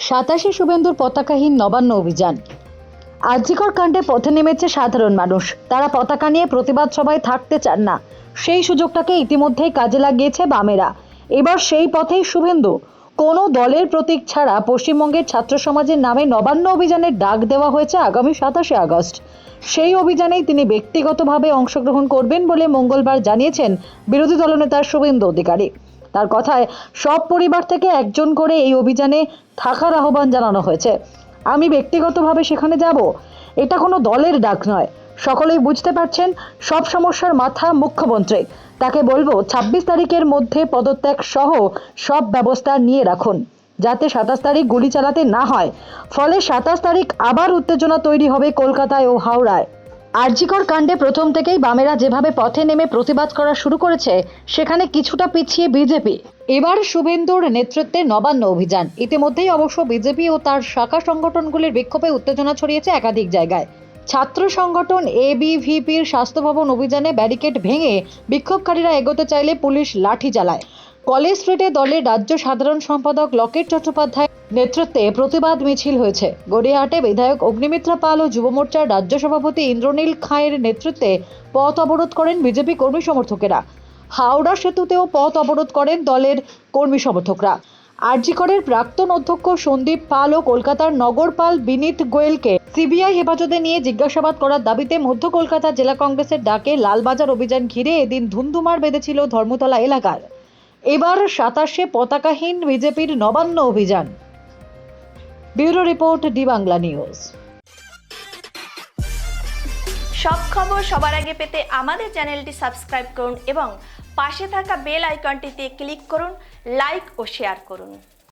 27 শুভেন্দুর পতাকাহীন নবান্ন অভিযান। আরজিকর কাণ্ডে পথে নেমেছে সাধারণ মানুষ। তারা পতাকা নিয়ে প্রতিবাদ সভায় থাকতে চান না। সেই সুযোগটাকে ইতিমধ্যেই কাজে লাগিয়েছে বামেরা। এবার সেই পথেই শুভেন্দু। কোনো দলের প্রতীক ছাড়া পশ্চিমবঙ্গের ছাত্র সমাজের নামে নবান্ন অভিযানের ডাক দেওয়া হয়েছে আগামী 27 আগস্ট। সেই অভিযানেই তিনি ব্যক্তিগতভাবে অংশগ্রহণ করবেন বলে মঙ্গলবার জানিয়েছেন বিরোধী দলনেতা শুভেন্দু অধিকারী। তার কথায় সব পরিবার থেকে একজন করে এই অভিযানে থাকার আহ্বান জানানো হয়েছে। আমি ব্যক্তিগতভাবে সেখানে যাব, এটা কোনো দলের ডাক নয়। সকলেই বুঝতে পারছেন সব সমস্যার মাথা মুখ্যমন্ত্রী। তাকে বলবো 26 তারিখের মধ্যে পদত্যাগ সহ সব ব্যবস্থা নিয়ে রাখুন, যাতে 27 তারিখ গুলি চালাতে না হয়। ফলে 27 তারিখ আবার উত্তেজনা তৈরি হবে কলকাতায় ও হাওড়ায়। আরজিকর কাণ্ডে প্রথম থেকেই বামেরা যেভাবে পথে নেমে প্রতিবাদ করা শুরু করেছে, সেখানে কিছুটা পিছিয়ে বিজেপি। এবার শুভেন্দুর নেতৃত্বে নবান্ন অভিযান। ইতিমধ্যেই অবশ্য বিজেপি ও তার শাখা সংগঠনগুলির বিক্ষোভে উত্তেজনা ছড়িয়েছে একাধিক জায়গায়। ছাত্র সংগঠন এবিভিপির স্বাস্থ্য ভবন অভিযানে ব্যারিকেড ভেঙে বিক্ষোভকারীরা এগোতে চাইলে পুলিশ লাঠি চালায়। কলেজ স্ট্রিটে দলের রাজ্য সাধারণ সম্পাদক লকেট চট্টোপাধ্যায়ের নেতৃত্বে প্রতিবাদ মিছিল হয়েছে। গড়িয়াহাটে বিধায়ক অগ্নিমিত্রা পাল ও যুব মোর্চার রাজ্য সভাপতি ইন্দ্রনীল খাঁয়ের নেতৃত্বে পথ অবরোধ করেন বিজেপি কর্মী সমর্থকেরা। হাওড়া সেতুতেও পথ অবরোধ করেন দলের কর্মী সমর্থকরা। আরজিকরের প্রাক্তন অধ্যক্ষ সন্দীপ পাল ও কলকাতার নগরপাল বিনীত গোয়েলকে সিবিআই হেফাজতে নিয়ে জিজ্ঞাসাবাদ করার দাবিতে মধ্য কলকাতা জেলা কংগ্রেসের ডাকে লালবাজার অভিযান ঘিরে এদিন ধুন্ধুমার বেঁধেছিল ধর্মতলা এলাকার। এবার 27-এ পতাকাহীন বিজেপির নবান্ন অভিযান। Bureau report, D Bangla news. সব খবর সবার আগে পেতে আমাদের চ্যানেলটি সাবস্ক্রাইব করুন এবং পাশে থাকা বেল আইকনটিতে ক্লিক করুন, লাইক ও শেয়ার করুন।